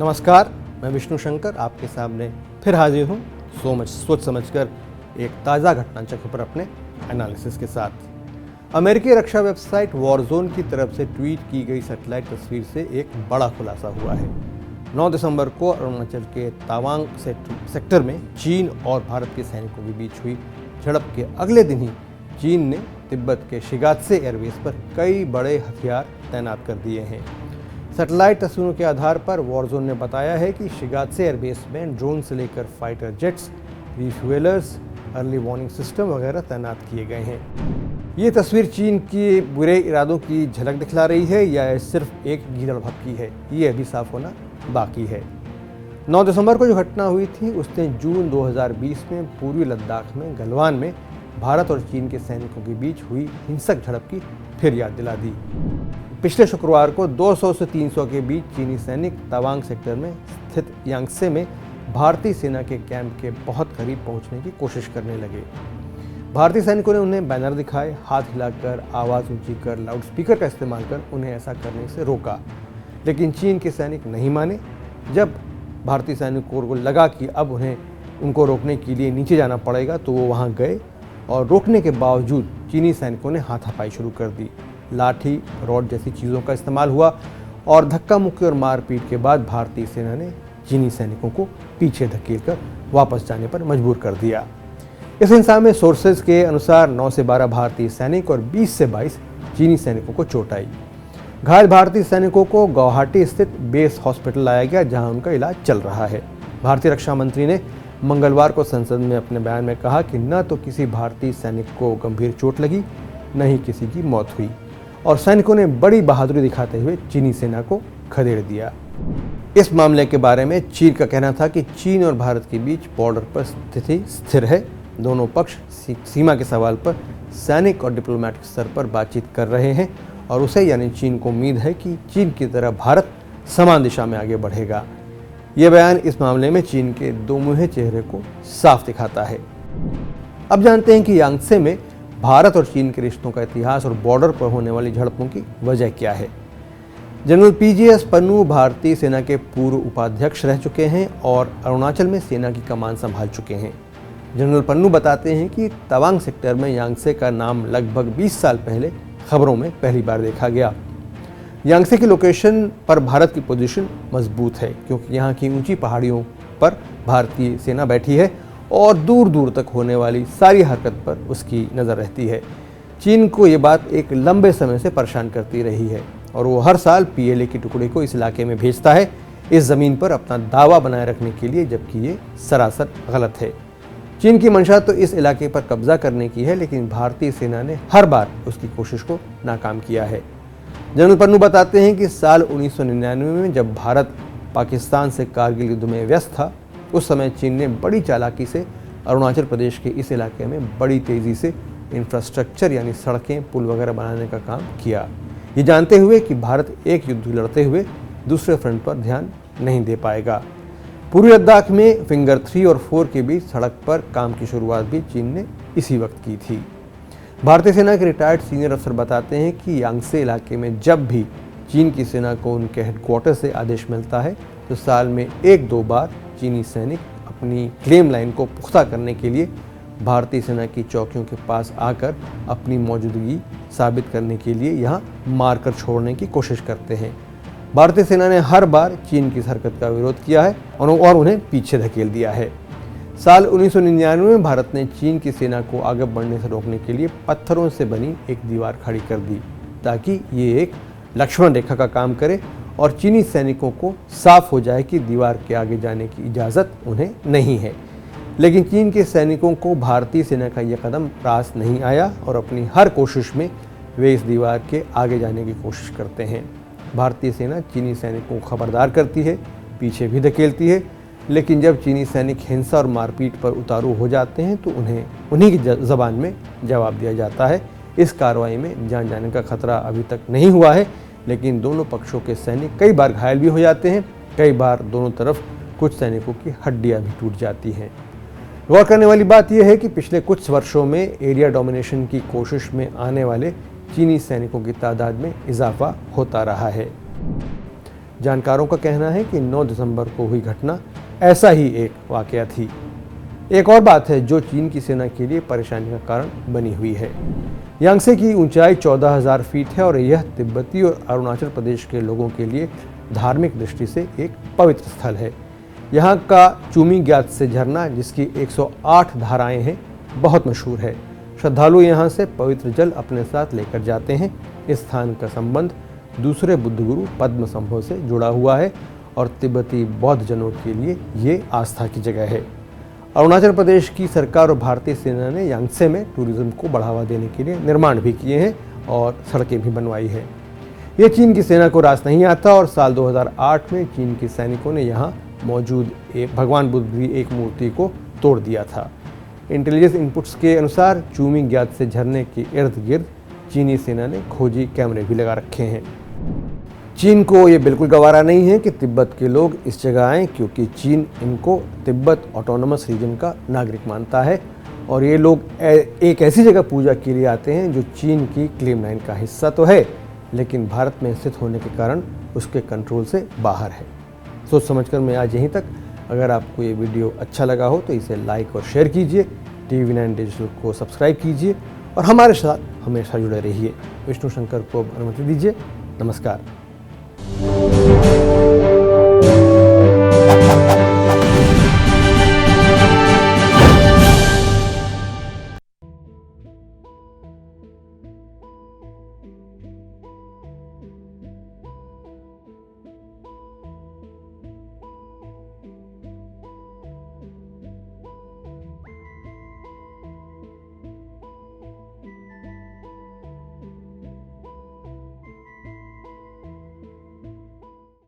नमस्कार, मैं विष्णु शंकर आपके सामने फिर हाजिर हूँ सोच समझकर एक ताज़ा घटनाचक्र पर अपने एनालिसिस के साथ। अमेरिकी रक्षा वेबसाइट वॉरजोन की तरफ से ट्वीट की गई सैटेलाइट तस्वीर से एक बड़ा खुलासा हुआ है। 9 दिसंबर को अरुणाचल के तवांग सेक्टर में चीन और भारत के सैनिकों के बीच हुई झड़प के अगले दिन ही चीन ने तिब्बत के शिगात्से एयरबेस पर कई बड़े हथियार तैनात कर दिए हैं। सैटेलाइट तस्वीरों के आधार पर वॉरजोन ने बताया है कि शिगात्से एयरबेस में ड्रोन से लेकर fighter jets, refuelers, early warning system वगैरह तैनात किए गए हैं। ये तस्वीर चीन के बुरे इरादों की झलक दिखला रही है या सिर्फ एक गीदड़ भपकी है, ये अभी साफ होना बाकी है। 9 दिसंबर को जो घटना हुई थी उसने जून 2020 में पूर्वी लद्दाख में गलवान में भारत और चीन के सैनिकों के बीच हुई हिंसक झड़प की फिर याद दिला दी। पिछले शुक्रवार को 200 से 300 के बीच चीनी सैनिक तवांग सेक्टर में स्थित यांगसे में भारतीय सेना के कैंप के बहुत करीब पहुंचने की कोशिश करने लगे। भारतीय सैनिकों ने उन्हें बैनर दिखाए, हाथ हिलाकर, आवाज़ ऊंची कर, लाउडस्पीकर का इस्तेमाल कर उन्हें ऐसा करने से रोका, लेकिन चीन के सैनिक नहीं माने। जब भारतीय सैनिकों को लगा कि अब उनको रोकने के लिए नीचे जाना पड़ेगा तो वो वहाँ गए और रोकने के बावजूद चीनी सैनिकों ने हाथापाई शुरू कर दी। लाठी, रॉड जैसी चीज़ों का इस्तेमाल हुआ और धक्का मुक्की और मारपीट के बाद भारतीय सेना ने चीनी सैनिकों को पीछे धकेलकर वापस जाने पर मजबूर कर दिया। इस हिंसा में सोर्सेज के अनुसार 9 से 12 भारतीय सैनिक और 20 से 22 चीनी सैनिकों को चोट आई। घायल भारतीय सैनिकों को गुवाहाटी स्थित बेस हॉस्पिटल लाया गया, जहां उनका इलाज चल रहा है। भारतीय रक्षा मंत्री ने मंगलवार को संसद में अपने बयान में कहा कि न तो किसी भारतीय सैनिक को गंभीर चोट लगी, न ही किसी की मौत हुई और सैनिकों ने बड़ी बहादुरी दिखाते हुए चीनी सेना को खदेड़ दिया। इस मामले के बारे में चीन का कहना था कि चीन और भारत के बीच बॉर्डर पर स्थिति स्थिर है। दोनों पक्ष सीमा के सवाल पर सैनिक और डिप्लोमेटिक स्तर पर बातचीत कर रहे हैं और उसे यानी चीन को उम्मीद है कि चीन की तरह भारत समान दिशा में आगे बढ़ेगा। यह बयान इस मामले में चीन के दो मुँहे चेहरे को साफ दिखाता है। अब जानते हैं कि यांगसे में भारत और चीन के रिश्तों का इतिहास और बॉर्डर पर होने वाली झड़पों की वजह क्या है। जनरल पीजीएस पन्नू भारतीय सेना के पूर्व उपाध्यक्ष रह चुके हैं और अरुणाचल में सेना की कमान संभाल चुके हैं। जनरल पन्नू बताते हैं कि तवांग सेक्टर में यांगसे का नाम लगभग 20 साल पहले खबरों में पहली बार देखा गया। यांगसे की लोकेशन पर भारत की पोजीशन मजबूत है क्योंकि यहाँ की ऊंची पहाड़ियों पर भारतीय सेना बैठी है और दूर दूर तक होने वाली सारी हरकत पर उसकी नज़र रहती है। चीन को ये बात एक लंबे समय से परेशान करती रही है और वो हर साल पीएलए की टुकड़े को इस इलाके में भेजता है इस ज़मीन पर अपना दावा बनाए रखने के लिए, जबकि ये सरासर गलत है। चीन की मंशा तो इस इलाके पर कब्जा करने की है, लेकिन भारतीय सेना ने हर बार उसकी कोशिश को नाकाम किया है। जनरल पन्नू बताते हैं कि साल 1999 में जब भारत पाकिस्तान से कारगिल युद्ध में व्यस्त था, उस समय चीन ने बड़ी चालाकी से अरुणाचल प्रदेश के इस इलाके में बड़ी तेज़ी से इंफ्रास्ट्रक्चर यानी सड़कें, पुल वगैरह बनाने का काम किया, ये जानते हुए कि भारत एक युद्ध लड़ते हुए दूसरे फ्रंट पर ध्यान नहीं दे पाएगा। पूर्वी लद्दाख में फिंगर 3 और 4 के बीच सड़क पर काम की शुरुआत भी चीन ने इसी वक्त की थी। भारतीय सेना के रिटायर्ड सीनियर अफसर बताते हैं कि यांगसे इलाके में जब भी चीन की सेना को उनके हेडक्वार्टर से आदेश मिलता है तो साल में 1-2 बार चीनी सैनिक अपनी क्लेम लाइन को पुख्ता करने के लिए भारतीय सेना की चौकियों के पास आकर अपनी मौजूदगी साबित करने के लिए यहाँ मारकर छोड़ने की कोशिश करते हैं। भारतीय सेना ने हर बार चीन की इस हरकत का विरोध किया है और उन्हें पीछे धकेल दिया है। साल 1999 में भारत ने चीन की सेना को आगे बढ़ने से रोकने के लिए पत्थरों से बनी एक दीवार खड़ी कर दी ताकि ये एक लक्ष्मण रेखा का काम करे और चीनी सैनिकों को साफ हो जाए कि दीवार के आगे जाने की इजाज़त उन्हें नहीं है। लेकिन चीन के सैनिकों को भारतीय सेना का यह कदम रास नहीं आया और अपनी हर कोशिश में वे इस दीवार के आगे जाने की कोशिश करते हैं। भारतीय सेना चीनी सैनिकों को खबरदार करती है, पीछे भी धकेलती है, लेकिन जब चीनी सैनिक हिंसा और मारपीट पर उतारू हो जाते हैं तो उन्हें उन्हीं की ज़बान में जवाब दिया जाता है। इस कार्रवाई में जान जाने का खतरा अभी तक नहीं हुआ है, लेकिन दोनों पक्षों के सैनिक कई बार घायल भी हो जाते हैं। कई बार दोनों तरफ कुछ सैनिकों की हड्डियां भी टूट जाती हैं। गौर करने वाली बात यह है कि पिछले कुछ वर्षों में एरिया डोमिनेशन की कोशिश में आने वाले चीनी सैनिकों की तादाद में इजाफा होता रहा है। जानकारों का कहना है कि 9 दिसंबर को हुई घटना ऐसा ही एक वाकया थी। एक और बात है जो चीन की सेना के लिए परेशानी का कारण बनी हुई है। यांगसे की ऊंचाई 14,000 फीट है और यह तिब्बती और अरुणाचल प्रदेश के लोगों के लिए धार्मिक दृष्टि से एक पवित्र स्थल है। यहाँ का चूमी ग्यात्से झरना, जिसकी 108 धाराएं हैं, बहुत मशहूर है। श्रद्धालु यहाँ से पवित्र जल अपने साथ लेकर जाते हैं। इस स्थान का संबंध दूसरे बुद्ध गुरु पद्मसंभव से जुड़ा हुआ है और तिब्बती बौद्ध जनों के लिए ये आस्था की जगह है। अरुणाचल प्रदेश की सरकार और भारतीय सेना ने यांगसे में टूरिज्म को बढ़ावा देने के लिए निर्माण भी किए हैं और सड़कें भी बनवाई है। ये चीन की सेना को रास नहीं आता और साल 2008 में चीन के सैनिकों ने यहाँ मौजूद भगवान बुद्ध की एक मूर्ति को तोड़ दिया था। इंटेलिजेंस इनपुट्स के अनुसार चूमी ग्यात्से झरने के इर्द गिर्द चीनी सेना ने खोजी कैमरे भी लगा रखे हैं। चीन को ये बिल्कुल गवारा नहीं है कि तिब्बत के लोग इस जगह आएँ, क्योंकि चीन इनको तिब्बत ऑटोनोमस रीजन का नागरिक मानता है और ये लोग एक ऐसी जगह पूजा के लिए आते हैं जो चीन की क्लेम लाइन का हिस्सा तो है, लेकिन भारत में स्थित होने के कारण उसके कंट्रोल से बाहर है। सोच समझकर मैं आज यहीं तक। अगर आपको ये वीडियो अच्छा लगा हो तो इसे लाइक और शेयर कीजिए, TV9 डिजिटल को सब्सक्राइब कीजिए और हमारे साथ हमेशा जुड़े रहिए। विष्णु शंकर को अनुमति दीजिए। नमस्कार।